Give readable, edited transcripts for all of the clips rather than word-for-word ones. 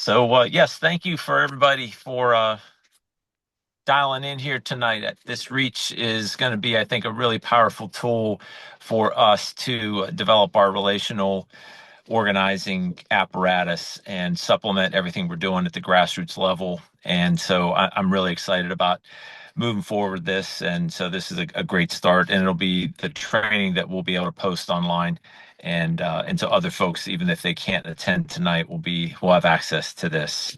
Yes, thank you for everybody for dialing in here tonight. This Reach is going to be, I think, a really powerful tool for us to develop our relational organizing apparatus and supplement everything we're doing at the grassroots level. And so I'm really excited about moving forward this. And so this is a great start, and it'll be the training that we'll be able to post online. And so other folks, even if they can't attend tonight, will have access to this.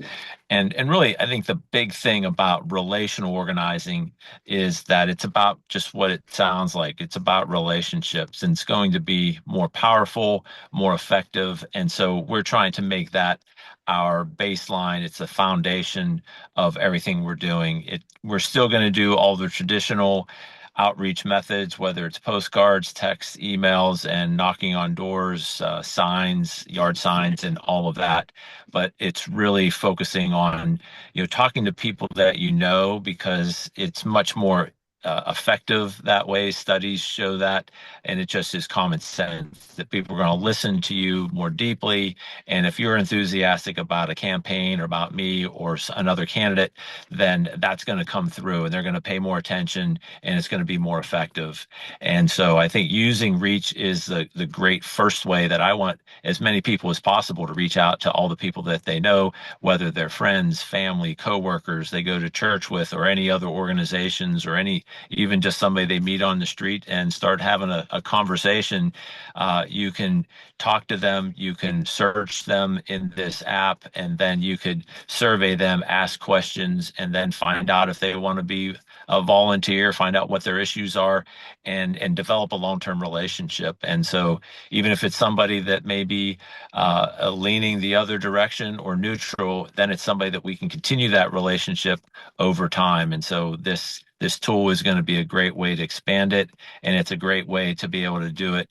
And really, I think the big thing about relational organizing is that it's about just what it sounds like. It's about relationships, and it's going to be more powerful, more effective. And so we're trying to make that our baseline. It's the foundation of everything we're doing. We're still going to do all the traditional outreach methods, whether it's postcards, texts, emails, and knocking on doors, signs, yard signs, and all of that. But it's really focusing on, talking to people that you know, because it's much more effective that way. Studies show that, and it just is common sense that people are going to listen to you more deeply. And if you're enthusiastic about a campaign or about me or another candidate, then that's going to come through, and they're going to pay more attention, and it's going to be more effective. And so I think using Reach is the great first way that I want as many people as possible to reach out to all the people that they know, whether they're friends, family, coworkers they go to church with, or any other organizations, or even just somebody they meet on the street, and start having a conversation. You can talk to them, you can search them in this app, and then you could survey them, ask questions, and then find out if they want to be a volunteer, find out what their issues are, and develop a long-term relationship. And so even if it's somebody that may be leaning the other direction or neutral, then it's somebody that we can continue that relationship over time. And so this tool is going to be a great way to expand it, and it's a great way to be able to do it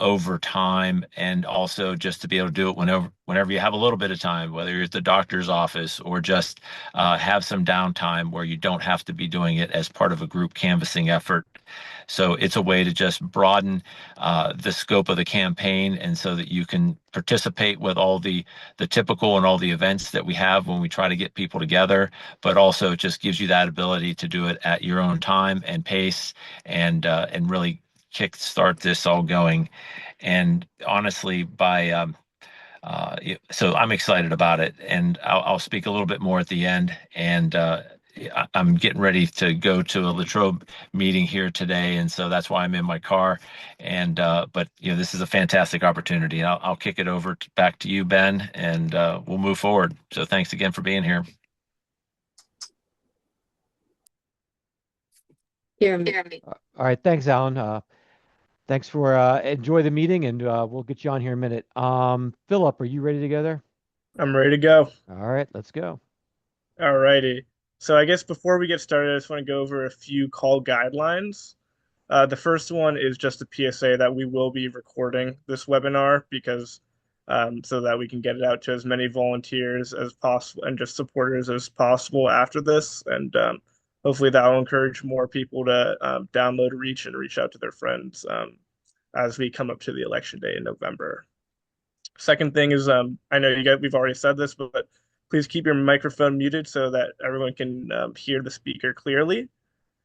over time, and also just to be able to do it whenever you have a little bit of time, whether you're at the doctor's office or just have some downtime where you don't have to be doing it as part of a group canvassing effort. So it's a way to just broaden the scope of the campaign, and so that you can participate with all the typical and all the events that we have when we try to get people together, but also it just gives you that ability to do it at your own time and pace, and really kick start this all going. And honestly, so I'm excited about it, and I'll speak a little bit more at the end. And I'm getting ready to go to a Latrobe meeting here today, and so that's why I'm in my car. And but this is a fantastic opportunity. I'll kick it over back to you, Ben, and we'll move forward. So thanks again for being here. Hear me. All right, thanks, Alan. Thanks for enjoy the meeting, and we'll get you on here in a minute. Philip, are you ready to go there? I'm ready to go. All right, let's go. All righty. So I guess before we get started, I just want to go over a few call guidelines. The first one is just a PSA that we will be recording this webinar because so that we can get it out to as many volunteers as possible and just supporters as possible after this. And hopefully that will encourage more people to download Reach and reach out to their friends as we come up to the election day in November. Second thing is, I know we've already said this, but please keep your microphone muted so that everyone can hear the speaker clearly.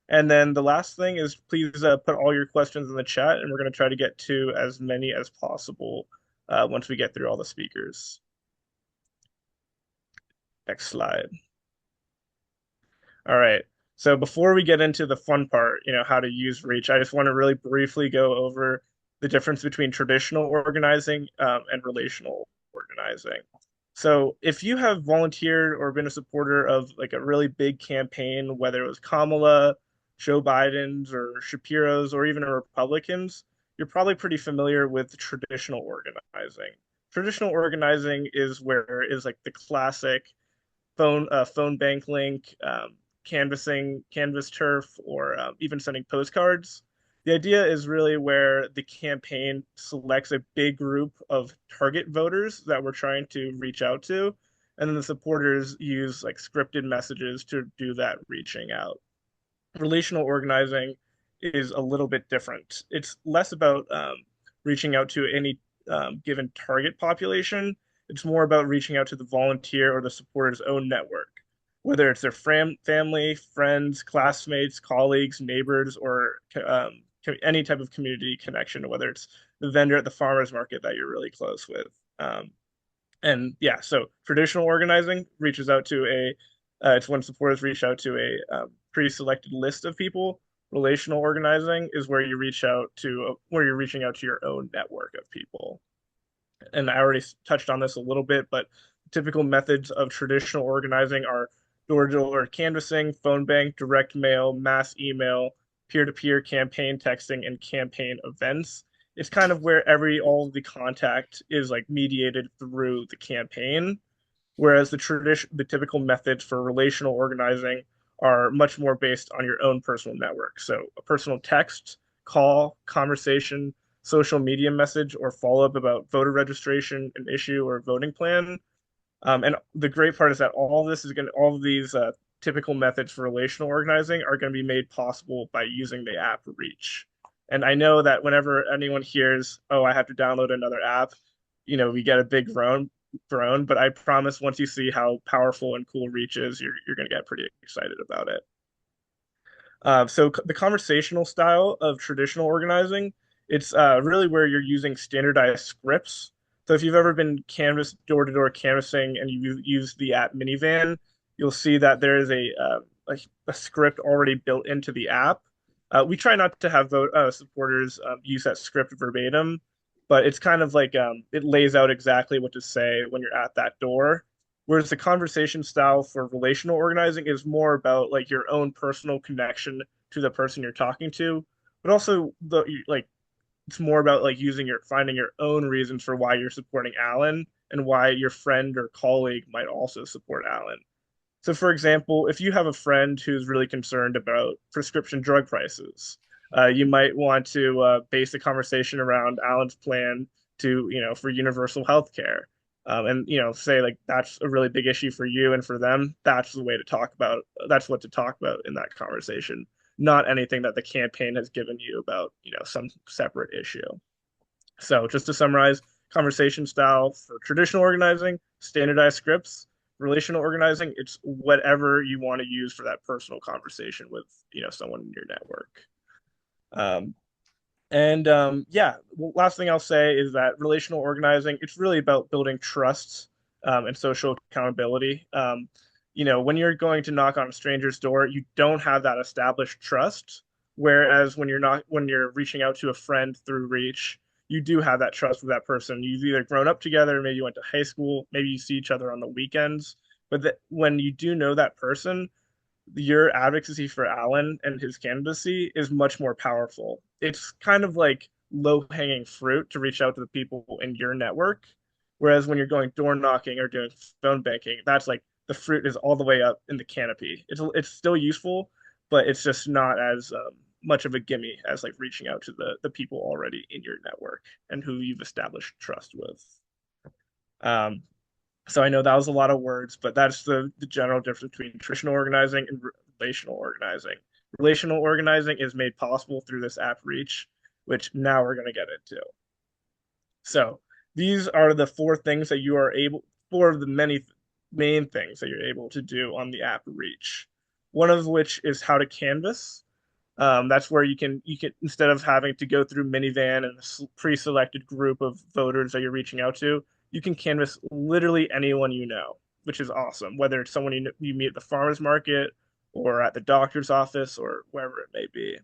And then the last thing is, please put all your questions in the chat, and we're going to try to get to as many as possible once we get through all the speakers. Next slide. All right. So before we get into the fun part, how to use Reach, I just want to really briefly go over the difference between traditional organizing and relational organizing. So if you have volunteered or been a supporter of like a really big campaign, whether it was Kamala, Joe Biden's, or Shapiro's, or even a Republicans, you're probably pretty familiar with traditional organizing. Traditional organizing is like the classic phone bank link, canvassing, canvas turf, or even sending postcards. The idea is really where the campaign selects a big group of target voters that we're trying to reach out to, and then the supporters use like scripted messages to do that reaching out. Relational organizing is a little bit different. It's less about reaching out to any given target population, It's more about reaching out to the volunteer or the supporter's own network, whether it's their family, friends, classmates, colleagues, neighbors, or any type of community connection, whether it's the vendor at the farmer's market that you're really close with. And yeah, so traditional organizing reaches out to it's when supporters reach out to a pre-selected list of people. Relational organizing is where you reach out to where you're reaching out to your own network of people. And I already touched on this a little bit, but typical methods of traditional organizing are door-to-door canvassing, phone bank, direct mail, mass email, peer-to-peer campaign texting, and campaign events. It's kind of where all of the contact is like mediated through the campaign, whereas the typical methods for relational organizing are much more based on your own personal network. So a personal text, call, conversation, social media message, or follow up about voter registration, an issue, or a voting plan. And the great part is that all of these typical methods for relational organizing are going to be made possible by using the app Reach. And I know that whenever anyone hears, "Oh, I have to download another app," we get a big groan. But I promise, once you see how powerful and cool Reach is, you're going to get pretty excited about it. So the conversational style of traditional organizing, it's really where you're using standardized scripts. So if you've ever been canvas door-to-door canvassing and you use the app Minivan, you'll see that there is a script already built into the app. We try not to have supporters use that script verbatim, but it's kind of like it lays out exactly what to say when you're at that door. Whereas the conversation style for relational organizing is more about like your own personal connection to the person you're talking to, but also it's more about like finding your own reasons for why you're supporting Alan and why your friend or colleague might also support Alan. So, for example, if you have a friend who's really concerned about prescription drug prices, you might want to base the conversation around Alan's plan for universal health care. And say like that's a really big issue for you and for them. That's what to talk about in that conversation, not anything that the campaign has given you about some separate issue. So just to summarize, conversation style for traditional organizing, standardized scripts. Relational organizing, it's whatever you want to use for that personal conversation with someone in your network. Yeah, last thing I'll say is that relational organizing, it's really about building trust and social accountability. When you're going to knock on a stranger's door, you don't have that established trust. Whereas when you're reaching out to a friend through Reach, you do have that trust with that person. You've either grown up together, maybe you went to high school, maybe you see each other on the weekends. But when you do know that person, your advocacy for Alan and his candidacy is much more powerful. It's kind of like low hanging fruit to reach out to the people in your network. Whereas when you're going door knocking or doing phone banking, that's like the fruit is all the way up in the canopy. It's still useful, but it's just not as much of a gimme as like reaching out to the people already in your network and who you've established trust with. Um, so I know that was a lot of words, but that's the general difference between traditional organizing and relational organizing. Relational organizing is made possible through this app Reach, which now we're going to get into. So these are the four of the many main things that you're able to do on the app Reach. One of which is how to canvas. That's where you can instead of having to go through Minivan and a pre-selected group of voters that you're reaching out to, you can canvas literally anyone you know, which is awesome. Whether it's someone you meet at the farmer's market or at the doctor's office or wherever it may be.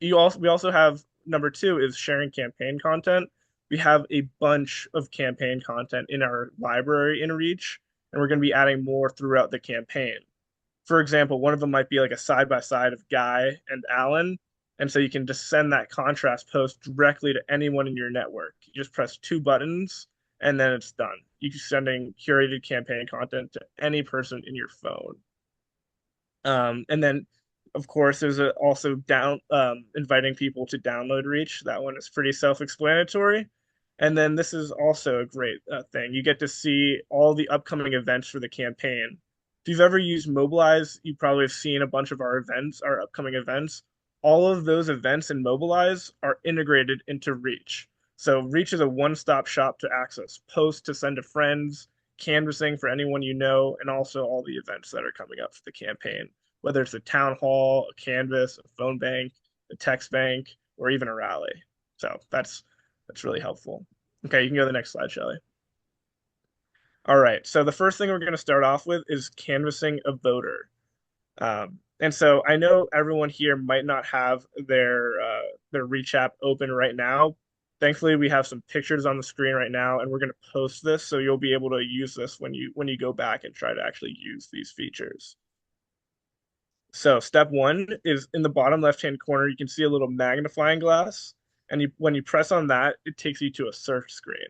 We also have number two is sharing campaign content. We have a bunch of campaign content in our library in Reach, and we're going to be adding more throughout the campaign. For example, one of them might be like a side by side of Guy and Alan. And so you can just send that contrast post directly to anyone in your network. You just press two buttons and then it's done. You're sending curated campaign content to any person in your phone. And then, of course, there's also inviting people to download Reach. That one is pretty self-explanatory. And then this is also a great thing. You get to see all the upcoming events for the campaign. If you've ever used Mobilize, you probably have seen a bunch of our upcoming events. All of those events in Mobilize are integrated into Reach. So Reach is a one-stop shop to access posts to send to friends, canvassing for anyone you know, and also all the events that are coming up for the campaign, whether it's a town hall, a canvas, a phone bank, a text bank, or even a rally. So that's really helpful. Okay, you can go to the next slide, Shelley. All right, so the first thing we're going to start off with is canvassing a voter. And so I know everyone here might not have their Reach app open right now. Thankfully, we have some pictures on the screen right now, and we're going to post this so you'll be able to use this when you go back and try to actually use these features. So step one is in the bottom left-hand corner, you can see a little magnifying glass, and when you press on that, it takes you to a search screen.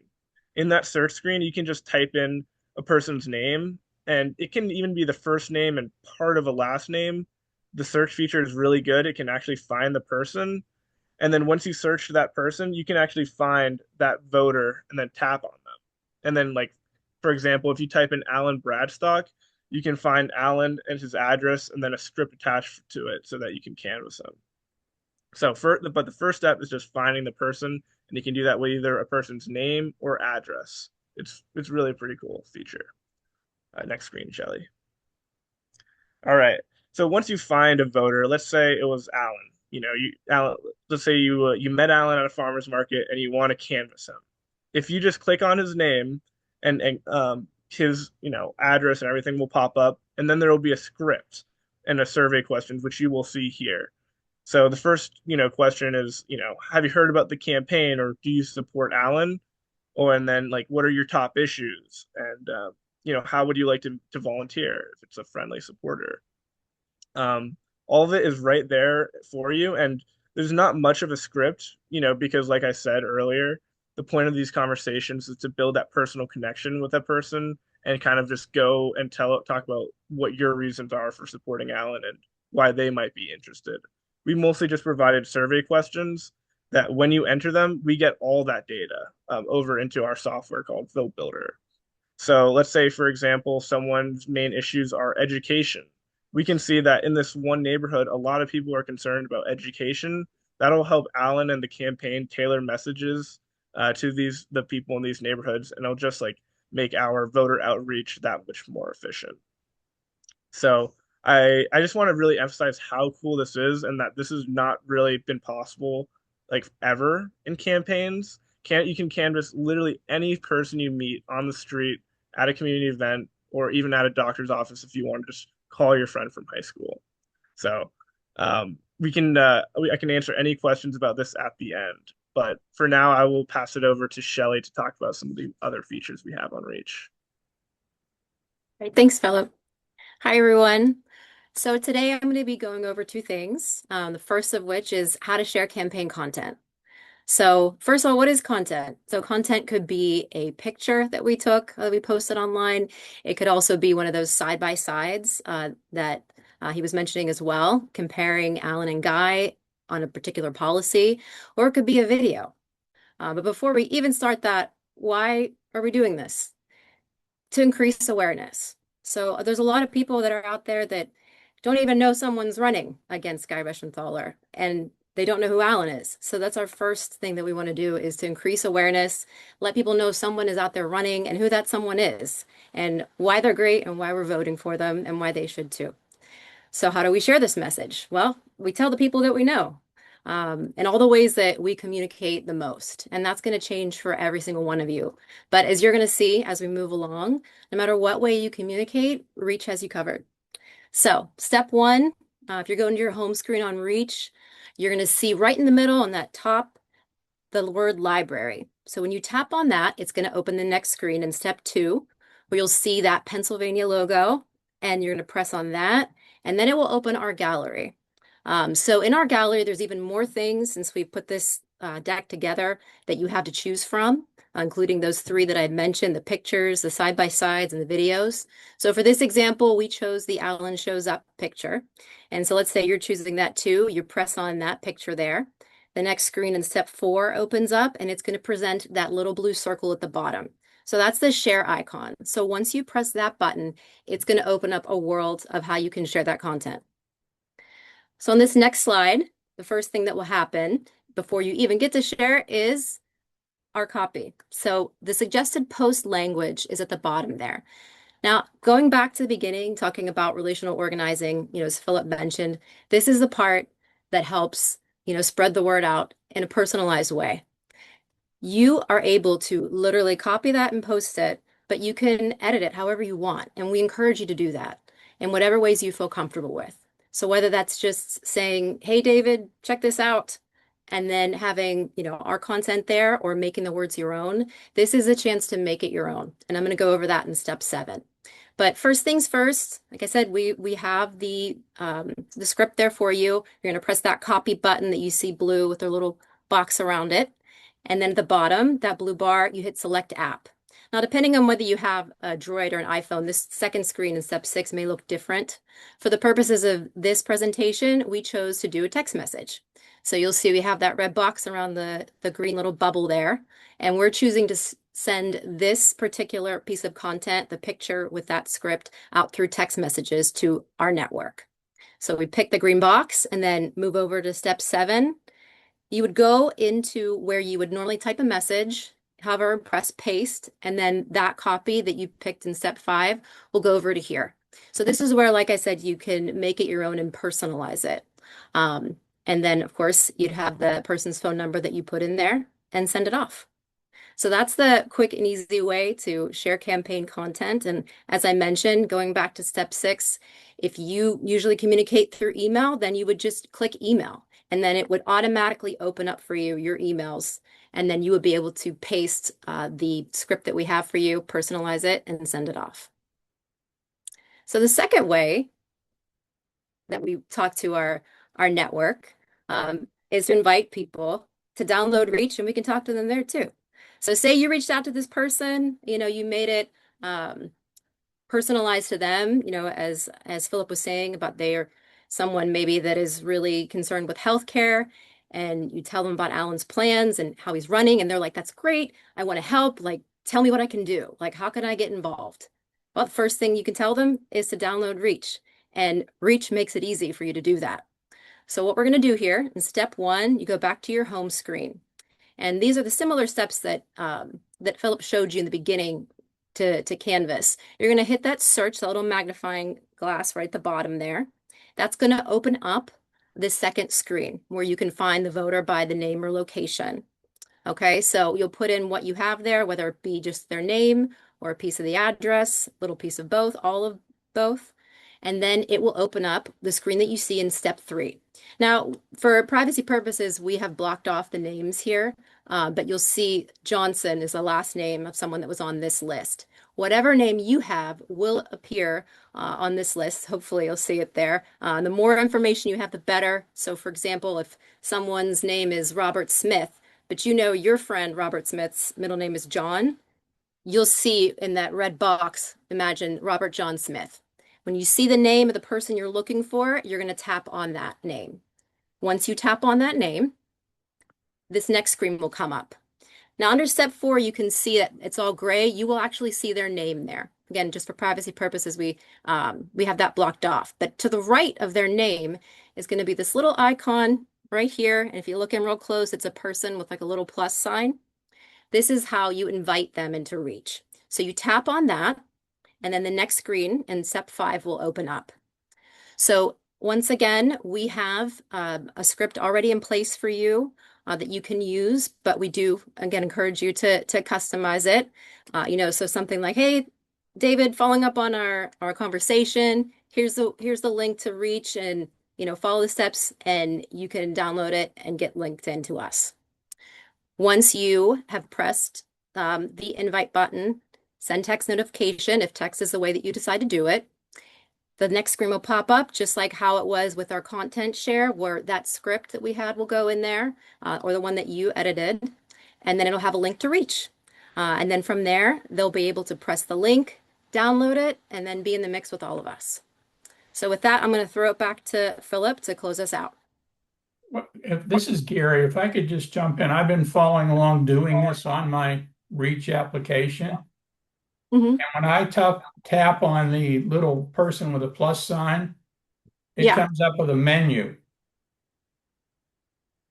In that search screen, you can just type in a person's name, and it can even be the first name and part of a last name. The search feature is really good. It can actually find the person, and then once you search that person, you can actually find that voter and then tap on them. And then, like, for example, if you type in Alan Bradstock, you can find Alan and his address and then a script attached to it so that you can canvas him. But the first step is just finding the person, and you can do that with either a person's name or address. It's really a pretty cool feature. Next screen, Shelly. All right. So once you find a voter, let's say it was Alan. Alan. Let's say you met Alan at a farmer's market and you want to canvass him. If you just click on his name and his address and everything will pop up, and then there will be a script and a survey questions which you will see here. So the first question is have you heard about the campaign or do you support Alan? Or and then like what are your top issues and how would you like to volunteer if it's a friendly supporter? Um, all of it is right there for you. And there's not much of a script, because like I said earlier, the point of these conversations is to build that personal connection with that person and kind of just go and talk about what your reasons are for supporting Alan and why they might be interested. We mostly just provided survey questions that when you enter them, we get all that data over into our software called Vote Builder. So let's say, for example, someone's main issues are education. We can see that in this one neighborhood, a lot of people are concerned about education. That'll help Alan and the campaign tailor messages to the people in these neighborhoods, and it'll just like make our voter outreach that much more efficient. So I just want to really emphasize how cool this is and that this has not really been possible like ever in campaigns. You can canvass literally any person you meet on the street at a community event or even at a doctor's office if you want to just call your friend from high school. So I can answer any questions about this at the end. But for now, I will pass it over to Shelly to talk about some of the other features we have on Reach. Right, thanks, Philip. Hi, everyone. So today I'm going to be going over two things. The first of which is how to share campaign content. So first of all, what is content? So content could be a picture that we took, that we posted online. It could also be one of those side-by-sides that he was mentioning as well, comparing Alan and Guy on a particular policy, or it could be a video. But before we even start that, why are we doing this? To increase awareness. So there's a lot of people that are out there that don't even know someone's running against Guy Reschenthaler, and they don't know who Alan is. So that's our first thing that we want to do is to increase awareness, let people know someone is out there running and who that someone is and why they're great and why we're voting for them and why they should too. So how do we share this message? Well, we tell the people that we know. And all the ways that we communicate the most. And that's going to change for every single one of you. But as you're going to see as we move along, no matter what way you communicate, Reach has you covered. So step one, if you're going to your home screen on Reach, you're going to see right in the middle on that top, the word library. So when you tap on that, it's going to open the next screen in step two, where you'll see that Pennsylvania logo, and you're going to press on that, and then it will open our gallery. So in our gallery, there's even more things since we put this deck together that you have to choose from, including those three that I mentioned, the pictures, the side-by-sides, and the videos. So for this example, we chose the Alan Shows Up picture. And so let's say you're choosing that too. You press on that picture there. The next screen in step 4 opens up, and it's going to present that little blue circle at the bottom. So that's the share icon. So once you press that button, it's going to open up a world of how you can share that content. So on this next slide, the first thing that will happen before you even get to share is our copy. So the suggested post language is at the bottom there. Now, going back to the beginning, talking about relational organizing, as Philip mentioned, this is the part that helps, spread the word out in a personalized way. You are able to literally copy that and post it, but you can edit it however you want. And we encourage you to do that in whatever ways you feel comfortable with. So whether that's just saying, hey, David, check this out, and then having, our content there or making the words your own, this is a chance to make it your own. And I'm going to go over that in step 7. But first things first, like I said, we have the script there for you. You're going to press that copy button that you see blue with a little box around it. And then at the bottom, that blue bar, you hit select app. Now, depending on whether you have a Droid or an iPhone, this second screen in step 6 may look different. For the purposes of this presentation, we chose to do a text message. So you'll see we have that red box around the green little bubble there. And we're choosing to send this particular piece of content, the picture with that script, out through text messages to our network. So we pick the green box and then move over to step 7. You would go into where you would normally type a message, hover, press paste, and then that copy that you picked in step 5 will go over to here. So this is where, like I said, you can make it your own and personalize it. And then, of course, you'd have the person's phone number that you put in there and send it off. So that's the quick and easy way to share campaign content. And as I mentioned, going back to step 6, if you usually communicate through email, then you would just click email, and then it would automatically open up for you your emails. And then you would be able to paste the script that we have for you, personalize it, and send it off. So the second way that we talk to our network is to invite people to download Reach, and we can talk to them there too. So say you reached out to this person, you made it personalized to them, as Philip was saying about they're someone maybe that is really concerned with healthcare, and you tell them about Alan's plans and how he's running, and they're like, that's great. I want to help. Like, tell me what I can do. Like, how can I get involved? Well, the first thing you can tell them is to download Reach, and Reach makes it easy for you to do that. So what we're going to do here in step 1, you go back to your home screen. And these are the similar steps that that Philip showed you in the beginning to Canvas. You're going to hit that search, that little magnifying glass right at the bottom there. That's going to open up this second screen where you can find the voter by the name or location. Okay, so you'll put in what you have there, whether it be just their name or a piece of the address, little piece of both, all of both. And then it will open up the screen that you see in step 3. Now, for privacy purposes, we have blocked off the names here, but you'll see Johnson is the last name of someone that was on this list. Whatever name you have will appear on this list. Hopefully you'll see it there. The more information you have, the better. So for example, if someone's name is Robert Smith, but your friend Robert Smith's middle name is John, you'll see in that red box, imagine Robert John Smith. When you see the name of the person you're looking for, you're going to tap on that name. Once you tap on that name, this next screen will come up. Now, under step 4, you can see that it's all gray. You will actually see their name there. Again, just for privacy purposes, we have that blocked off. But to the right of their name is going to be this little icon right here. And if you look in real close, it's a person with like a little plus sign. This is how you invite them into Reach. So you tap on that, and then the next screen in step 5 will open up. So once again, we have a script already in place for you that you can use, but we do, again, encourage you to customize it. So something like, hey, David, following up on our conversation, here's the link to Reach, and follow the steps, and you can download it and get linked into us. Once you have pressed the invite button, send text notification if text is the way that you decide to do it. The next screen will pop up just like how it was with our content share, where that script that we had will go in there, or the one that you edited, and then it'll have a link to Reach. And then from there, they'll be able to press the link, download it, and then be in the mix with all of us. So with that, I'm going to throw it back to Philip to close us out. If this is Gary, if I could just jump in, I've been following along doing this on my Reach application. Mm-hmm. And when I tap on the little person with a plus sign, it Yeah. comes up with a menu.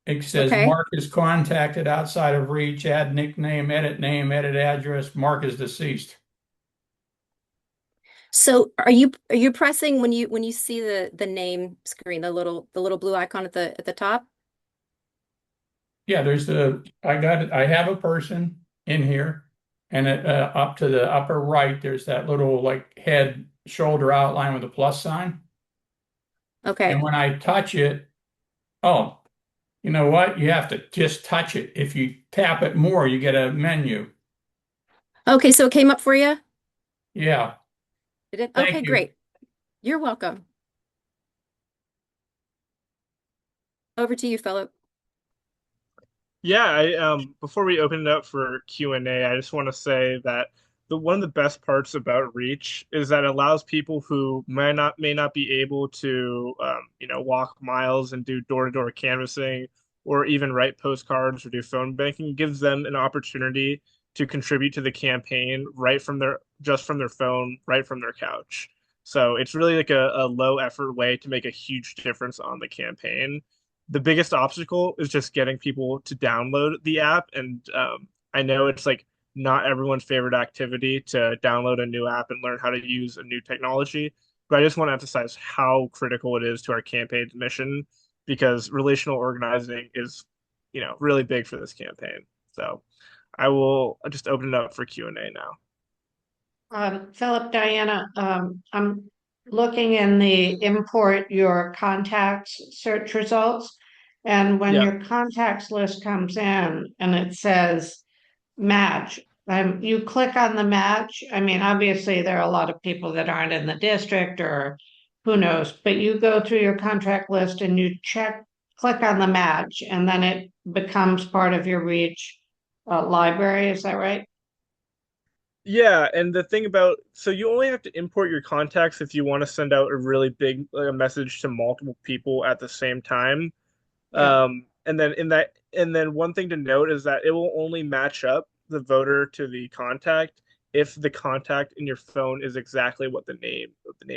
It says Okay. Mark is contacted outside of reach, add nickname, edit address, Mark is deceased. So are you pressing when you see the name screen, the little blue icon at the top? Yeah, I have a person in here, and up to the upper right, there's that little like head shoulder outline with a plus sign. Okay. And when I touch it, oh, you know what? You have to just touch it. If you tap it more, you get a menu. Okay, so it came up for you? Yeah, Did it? thank Okay, you. great. You're welcome. Over to you, Philip. Yeah, I before we open it up for Q&A, I just want to say that the one of the best parts about Reach is that it allows people who may not be able to walk miles and do door-to-door canvassing or even write postcards or do phone banking, gives them an opportunity to contribute to the campaign right from their phone, right from their couch. So it's really like a low effort way to make a huge difference on the campaign. The biggest obstacle is just getting people to download the app. And I know it's like not everyone's favorite activity to download a new app and learn how to use a new technology. But I just want to emphasize how critical it is to our campaign's mission because relational organizing is, really big for this campaign. So I will just open it up for Q&A now. Philip, Diana, I'm looking in the import your contacts search results. And when Yeah. your contacts list comes in and it says match, you click on the match. I mean, obviously, there are a lot of people that aren't in the district or who knows, but you go through your contract list and you click on the match, and then it becomes part of your reach library. Is that right? Yeah, and the thing about so you only have to import your contacts if you want to send out a really big message to multiple people at the same time. Yeah. And then one thing to note is that it will only match up the voter to the contact if the contact in your phone is exactly what the name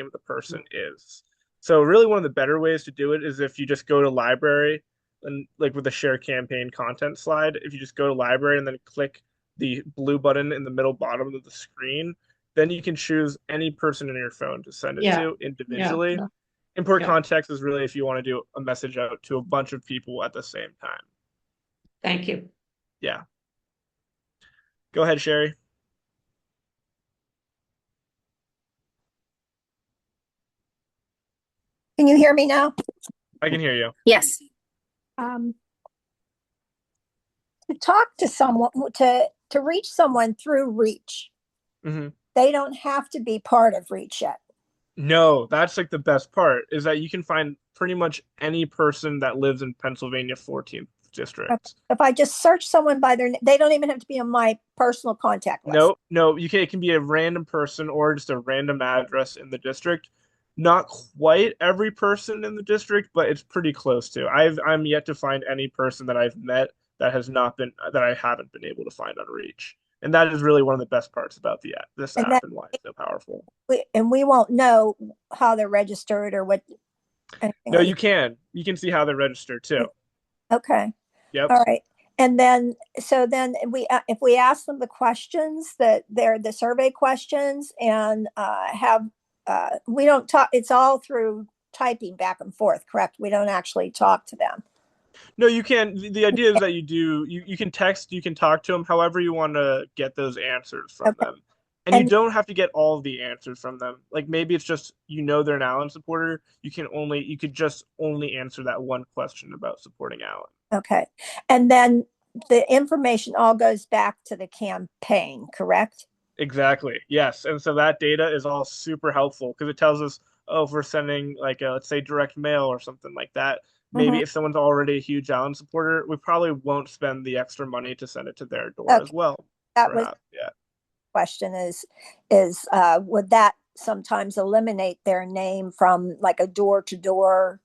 of the person is. So really one of the better ways to do it is if you just go to library and like with the share campaign content slide, if you just go to library and then click the blue button in the middle bottom of the screen, then you can choose any person in your phone to send it Yeah. to Yeah. individually. Import Yeah. context is really if you want to do a message out to a bunch of people at the same time. Thank you. Yeah. Go ahead, Sherry. Can you hear me now? I can hear you. Yes. Um, to talk to someone, to reach someone through Reach, Hmm. they don't have to be part of Reach yet. No, that's like the best part is that you can find pretty much any person that lives in Pennsylvania 14th district. If I just search someone by their name, they don't even have to be on my personal contact list. No, no, it can be a random person or just a random address in the district. Not quite every person in the district, but it's pretty close to. I'm yet to find any person that I've met that I haven't been able to find on Reach. And that is really one of the best parts about this And app then and why it's so powerful. we won't know how they're registered or what anything No, like you can. You can see how they're registered too. that. Okay. Yep. All right. And then, so then if we ask them the questions that they're the survey questions and we don't talk, it's all through typing back and forth, correct? We don't actually talk to them. No, you can. The idea is that you can text, you can talk to them however you want to get those answers from Okay. them. And you And don't have to get all of the answers from them. Like maybe it's just they're an Allen supporter. You could just only answer that one question about supporting Allen. okay. And then the information all goes back to the campaign, correct? Exactly. Yes. And so that data is all super helpful because it tells us, oh, if we're sending like let's say direct mail or something like that, Mhm. maybe if someone's already a huge Allen supporter, we probably won't spend the extra money to send it to their door as Okay. well. That was Perhaps. Yeah. question would that sometimes eliminate their name from like a door to door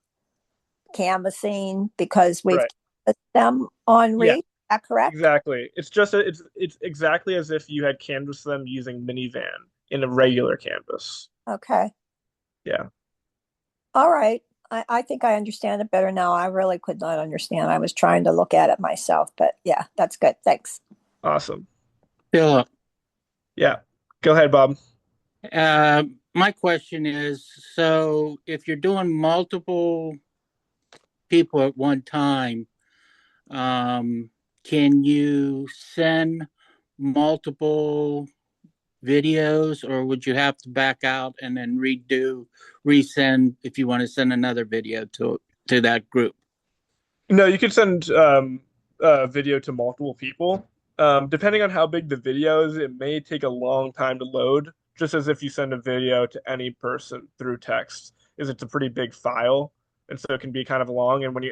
canvassing because we've Right. put them on Yeah, Reach? Is that correct? exactly. It's exactly as if you had canvassed them using minivan in a regular canvas. Okay. Yeah. All right. I think I understand it better now. I really could not understand. I was trying to look at it myself, but yeah, that's good. Thanks. Awesome. Philip, Yeah. Go ahead, Bob. my question is, so if you're doing multiple people at one time, um, can you send multiple videos, or would you have to back out and then resend if you want to send another video to that group? No, you could send video to multiple people. Depending on how big the video is, it may take a long time to load, just as if you send a video to any person through text, is it's a pretty big file, and so it can be kind of long. And when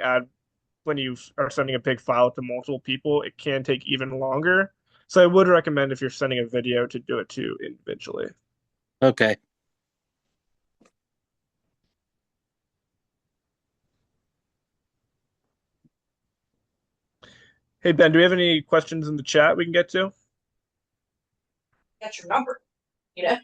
you are sending a big file to multiple people, it can take even longer. So I would recommend if you're sending a video to do it to individually. Okay. Hey Ben, do we have any questions in the chat we can get to? Get your number, you know?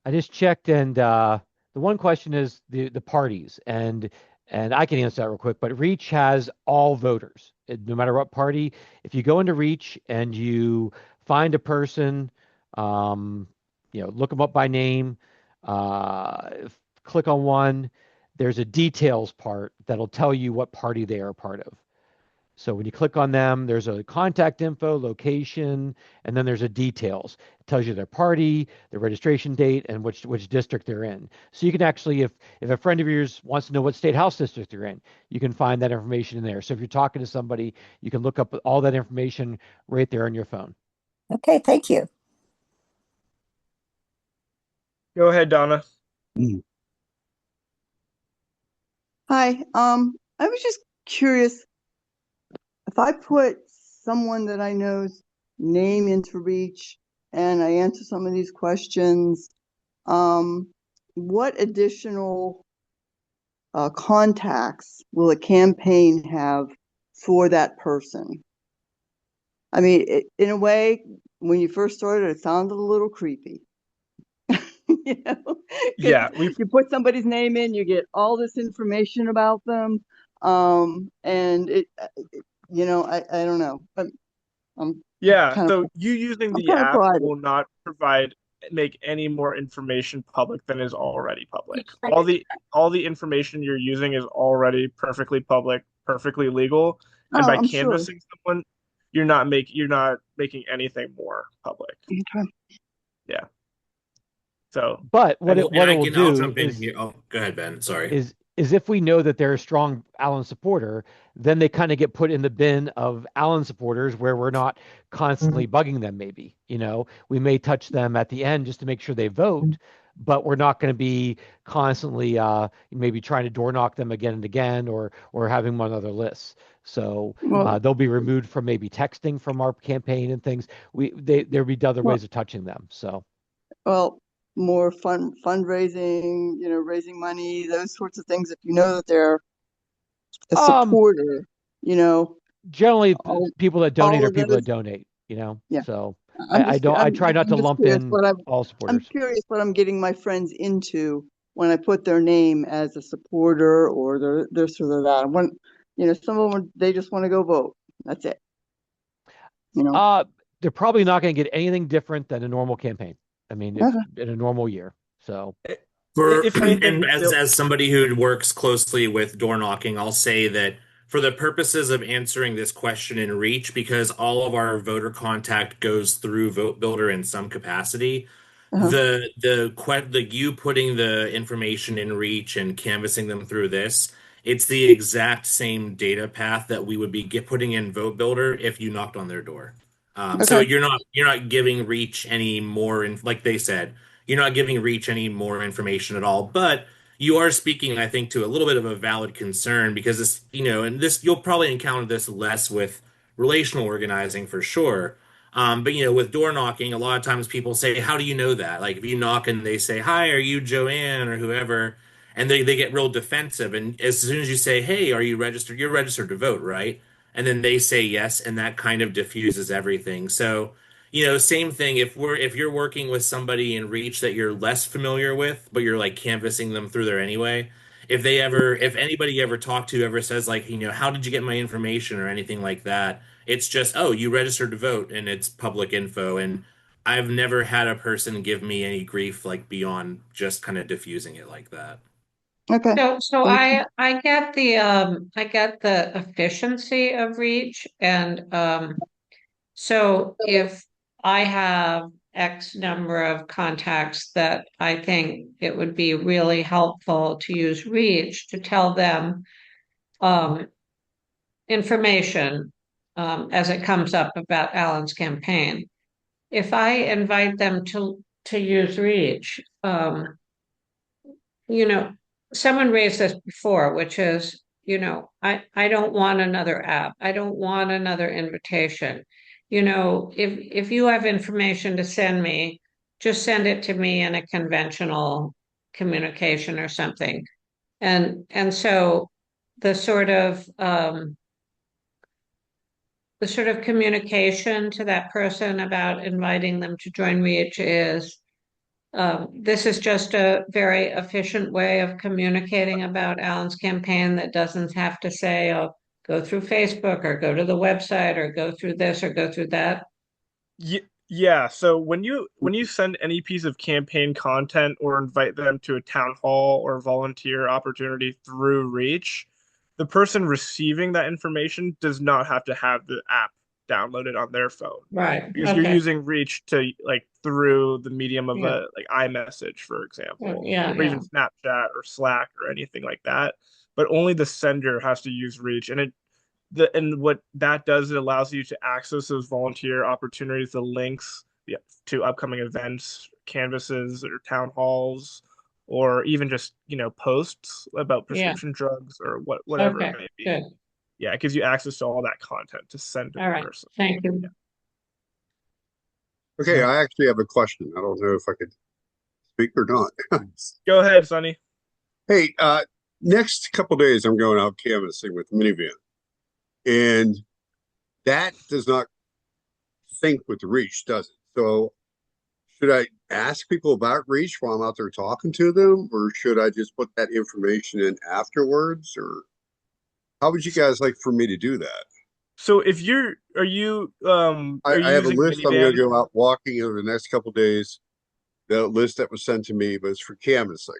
I just checked, and the one question is the parties, and I can answer that real quick. But Reach has all voters, no matter what party. If you go into Reach and you find a person, look them up by name, uh, click on one. There's a details part that'll tell you what party they are a part of. So when you click on them, there's a contact info, location, and then there's a details. It tells you their party, their registration date, and which district they're in. So you can actually, if a friend of yours wants to know what state house district they're in, you can find that information in there. So if you're talking to somebody, you can look up all that information right there on your phone. Okay, thank you. Go ahead, Donna. Hi, I was just curious, if I put someone that I know's name into Reach and I answer some of these questions, what additional contacts will a campaign have for that person? I mean, in a way, when you first started, it sounded a little creepy. You know, Yeah, you put somebody's name in, you get all this information about them, and I don't know. Yeah, kind of, so you using I'm the kind of app private. will not make any more information public than is already public. All the information you're using is already perfectly public, perfectly legal, and Oh, by I'm sure. canvassing someone, you're not making anything more public. Okay. Yeah. So, But what it will I'll do jump in is here. Oh, go ahead, Ben. Sorry. is if we know that they're a strong Allen supporter, then they kind of get put in the bin of Allen supporters where we're not constantly bugging them. Maybe, we may touch them at the end just to make sure they vote, but we're not going to be constantly maybe trying to door knock them again and again, or having them on other lists. So Well, they'll be removed from maybe texting from our campaign and things. There'll be other ways of touching them. So. well, more fundraising, raising money, those sorts of things. If you know that they're a supporter, generally people that donate all are of people those, that donate, yeah. So I try not to lump in all I'm supporters. curious what I'm getting my friends into when I put their name as a supporter or they're this or they're that. Some of them, they just want to go vote. That's it. They're probably not going to get anything different than a normal campaign. I mean, in a normal year. So if anything, And as somebody who works closely with door knocking, I'll say that for the purposes of answering this question in Reach, because all of our voter contact goes through Vote Builder in some capacity, the you putting the information in Reach and canvassing them through this, it's the exact same data path that we would be putting in Vote Builder if you knocked on their door. So you're not giving Reach any more, like they said, you're not giving Reach any more information at all. But you are speaking, I think, to a little bit of a valid concern because this, and this you'll probably encounter this less with relational organizing for sure. But with door knocking, a lot of times people say, "How do you know that?" Like if you knock and they say, "Hi, are you Joanne or whoever?" and they get real defensive. And as soon as you say, "Hey, are you registered?" You're registered to vote, right? And then they say yes, and that kind of diffuses everything. So, Same thing if you're working with somebody in Reach that you're less familiar with, but you're like canvassing them through there anyway. If anybody ever talked to ever says like, how did you get my information or anything like that, it's just, oh, you registered to vote and it's public info. And I've never had a person give me any grief like beyond just kind of diffusing it like that. Okay. So Thank you. I get the efficiency of reach, and so if I have X number of contacts that I think it would be really helpful to use reach to tell them um, information as it comes up about Alan's campaign. If I invite them to use reach, you know, someone raised this before, which is, I don't want another app. I don't want another invitation. If you have information to send me, just send it to me in a conventional communication or something. And so the sort of communication to that person about inviting them to join Reach is this is just a very efficient way of communicating about Alan's campaign that doesn't have to say, oh, go through Facebook or go to the website or go through this or go through that. Yeah, so when you send any piece of campaign content or invite them to a town hall or volunteer opportunity through Reach, the person receiving that information does not have to have the app downloaded on their phone Right. because you're Okay. using Reach to like through the medium of Yeah. a like iMessage, for example, Yeah. or even Yeah. Snapchat or Slack or anything like that. But only the sender has to use Reach, and what that does, it allows you to access those volunteer opportunities, the links, yeah, to upcoming events, canvases, or town halls, or even just posts about Yeah. prescription drugs or whatever it Okay. may be. Good. Yeah, it gives you access to all that content to send to All the right. person. Thank you. Yeah. Okay, I actually have a question. I don't know if I could speak or not. Go ahead, Sonny. Hey, next couple days I'm going out canvassing with minivan, and that does not sync with the Reach, does it? So should I ask people about Reach while I'm out there talking to them, or should I just put that information in afterwards, or how would you guys like for me to do that? So if you're, are I you have a using list I'm going to minivan? go out walking over the next couple days. The list that was sent to me was for canvassing.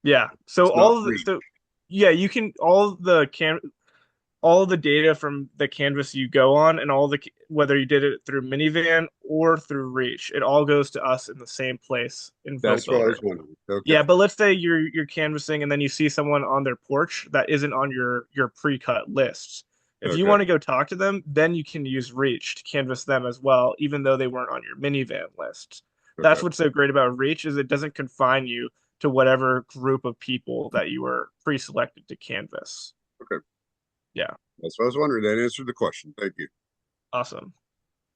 Yeah. So It's not all of the, Reach. so yeah, you can all the data from the canvas you go on and whether you did it through minivan or through Reach, it all goes to us in the same place in Vote That's what I Builder. was wondering. Okay. Yeah, but let's say you're canvassing and then you see someone on their porch that isn't on your pre-cut list. If you Okay. want to go talk to them, then you can use Reach to canvass them as well, even though they weren't on your minivan list. Okay. That's what's so great about Reach is it doesn't confine you to whatever group of people that you were pre-selected to canvass. Okay. Yeah, That's what I was wondering. That answered the question. Thank you. awesome.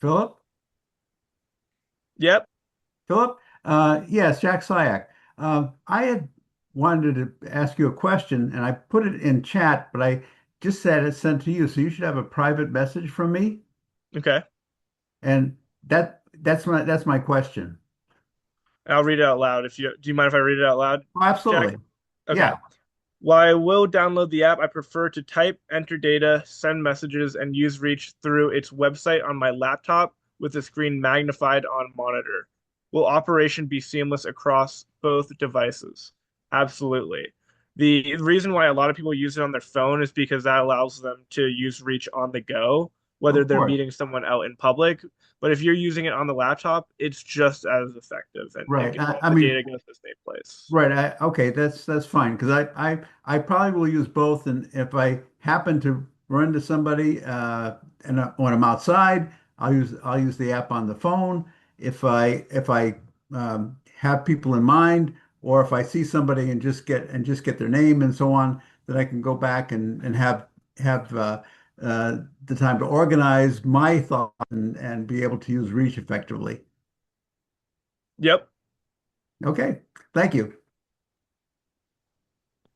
Philip? Yep. Philip? Yes, Jack Syak. I had wanted to ask you a question, and I put it in chat, but I just said it's sent to you, so you should have a private message from me, Okay. and that's my question. I'll read it out loud. Do you mind if I read it out loud, Oh, absolutely. Jack? Okay. Yeah. While I will download the app, I prefer to type, enter data, send messages, and use Reach through its website on my laptop with the screen magnified on monitor. Will operation be seamless across both devices? Absolutely. The reason why a lot of people use it on their phone is because that allows them to use Reach on the go, whether Of they're course. meeting someone out in public. But if you're using it on the laptop, it's just as effective, and Right. all I the mean, data goes to the same place. right. Okay, that's fine because I probably will use both, and if I happen to run into somebody when I'm outside, I'll use the app on the phone. If I have people in mind, or if I see somebody and just get their name and so on, then I can go back and have the time to organize my thoughts and be able to use Reach effectively. Yep. Okay, thank you.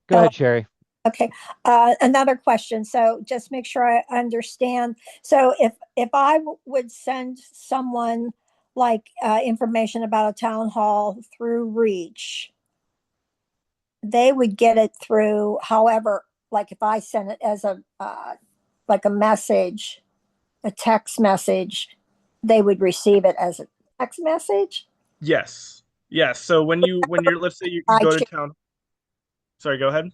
Go ahead, Sherry. Okay. Another question. So just make sure I understand. So if I would send someone like information about a town hall through Reach, they would get it through however, like if I send it as a like a message, a text message, they would receive it as a text message. Yes. Yes. So when you're let's say you I go to should, town. Sorry, go ahead.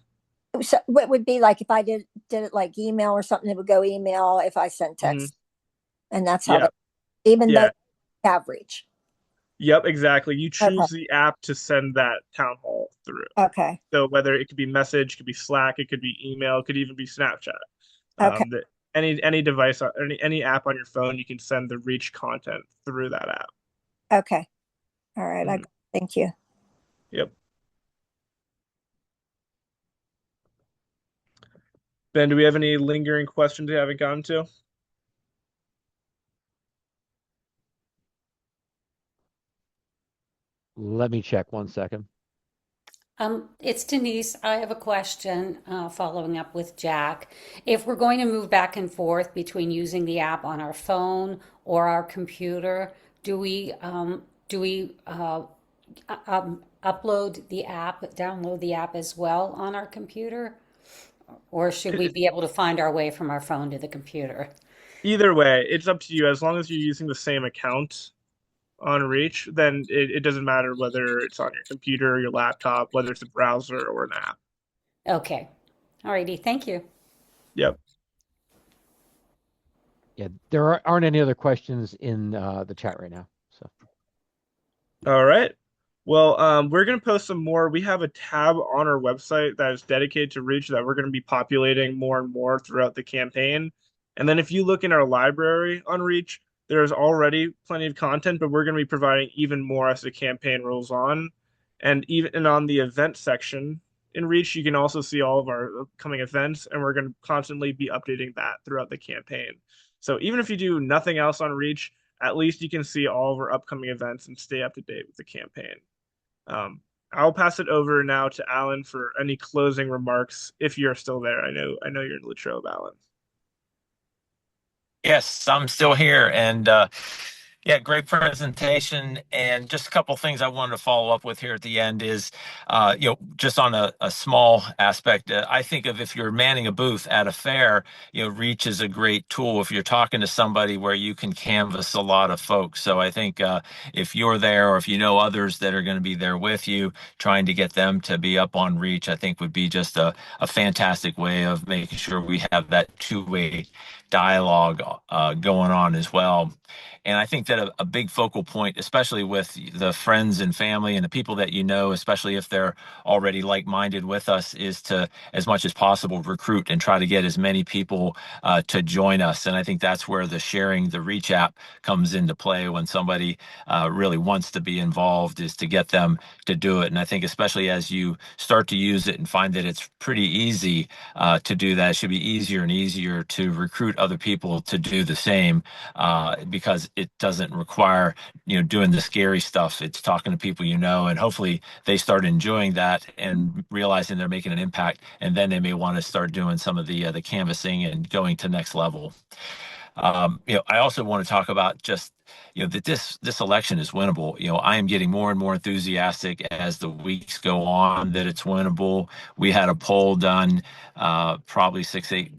so what would be like if I did it like email or something, it would go email if I sent Hmm. text, and that's how Yeah. they, even though Yeah. they have Reach. Yep, exactly. You Okay. choose the app to send that town hall through. Okay. So whether it could be message, could be Slack, it could be email, it could even be Snapchat. Okay. That any device, any app on your phone, you can send the Reach content through that app. Okay. All right. Mhm. Thank you. Yep. Ben, do we have any lingering questions we haven't gotten to? Let me check 1 second. It's Denise. I have a question following up with Jack. If we're going to move back and forth between using the app on our phone or our computer, do we upload the app, download the app as well on our computer? Or should we be able to find our way from our phone to the computer? Either way, it's up to you. As long as you're using the same account on Reach, then it doesn't matter whether it's on your computer or your laptop, whether it's a browser or an app. Okay. Alrighty. Thank you. Yep. Yeah, there aren't any other questions in the chat right now. So All right. Well, we're going to post some more. We have a tab on our website that is dedicated to Reach that we're going to be populating more and more throughout the campaign. And then if you look in our library on Reach, there's already plenty of content, but we're going to be providing even more as the campaign rolls on. And even on the event section in Reach, you can also see all of our upcoming events, and we're going to constantly be updating that throughout the campaign. So even if you do nothing else on Reach, at least you can see all of our upcoming events and stay up to date with the campaign. I'll pass it over now to Alan for any closing remarks if you're still there. I know you're in Latrobe, Alan. Yes, I'm still here, and yeah, great presentation. And just a couple of things I wanted to follow up with here at the end is, just on a small aspect. I think of if you're manning a booth at a fair, Reach is a great tool if you're talking to somebody where you can canvas a lot of folks. So I think if you're there or if you know others that are going to be there with you, trying to get them to be up on Reach, I think would be just a fantastic way of making sure we have that two-way dialogue going on as well. And I think that a big focal point, especially with the friends and family and the people that you know, especially if they're already like-minded with us, is to, as much as possible, recruit and try to get as many people to join us. And I think that's where the sharing the Reach app comes into play when somebody really wants to be involved, is to get them to do it. And I think especially as you start to use it and find that it's pretty easy to do that, it should be easier and easier to recruit other people to do the same, because it doesn't require doing the scary stuff. It's talking to people and hopefully they start enjoying that and realizing they're making an impact, and then they may want to start doing some of the canvassing and going to next level. I also want to talk about just that this election is winnable. I am getting more and more enthusiastic as the weeks go on that it's winnable. We had a poll done probably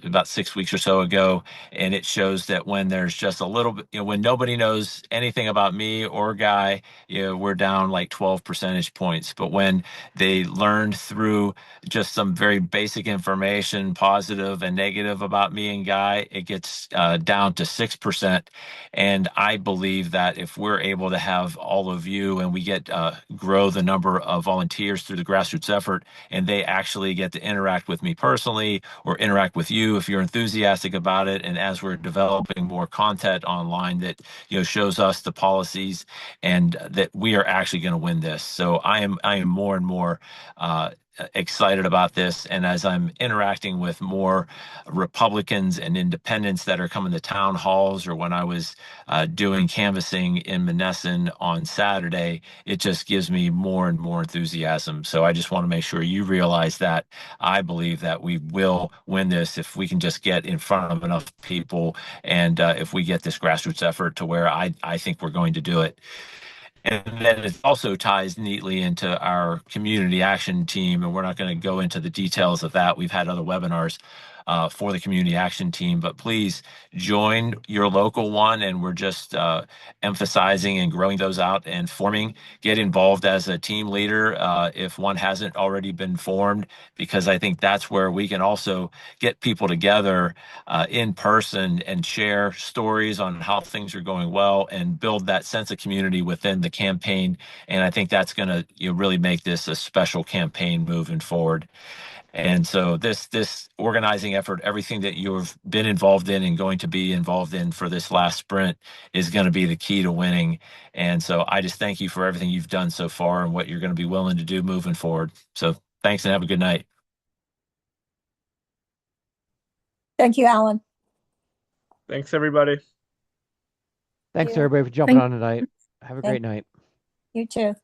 about 6 weeks or so ago, and it shows that when there's just a little bit, when nobody knows anything about me or Guy, we're down like 12 percentage points. But when they learned through just some very basic information, positive and negative about me and Guy, it gets down to 6%. And I believe that if we're able to have all of you and we get grow the number of volunteers through the grassroots effort, and they actually get to interact with me personally or interact with you if you're enthusiastic about it, and as we're developing more content online that shows us the policies, and that we are actually going to win this. So I am more and more excited about this. And as I'm interacting with more Republicans and independents that are coming to town halls, or when I was doing canvassing in Monessen on Saturday, it just gives me more and more enthusiasm. So I just want to make sure you realize that I believe that we will win this if we can just get in front of enough people, and if we get this grassroots effort to where I think we're going to do it. And then it also ties neatly into our community action team, and we're not going to go into the details of that. We've had other webinars for the community action team, but please join your local one, and we're just emphasizing and growing those out and forming. Get involved as a team leader if one hasn't already been formed, because I think that's where we can also get people together in person and share stories on how things are going well and build that sense of community within the campaign. And I think that's going to really make this a special campaign moving forward. And so this organizing effort, everything that you've been involved in and going to be involved in for this last sprint, is going to be the key to winning. And so I just thank you for everything you've done so far and what you're going to be willing to do moving forward. So thanks, and have a good night. Thank you, Alan. Thanks, everybody. Thanks Yeah. everybody for jumping on tonight. Have a great night. You too.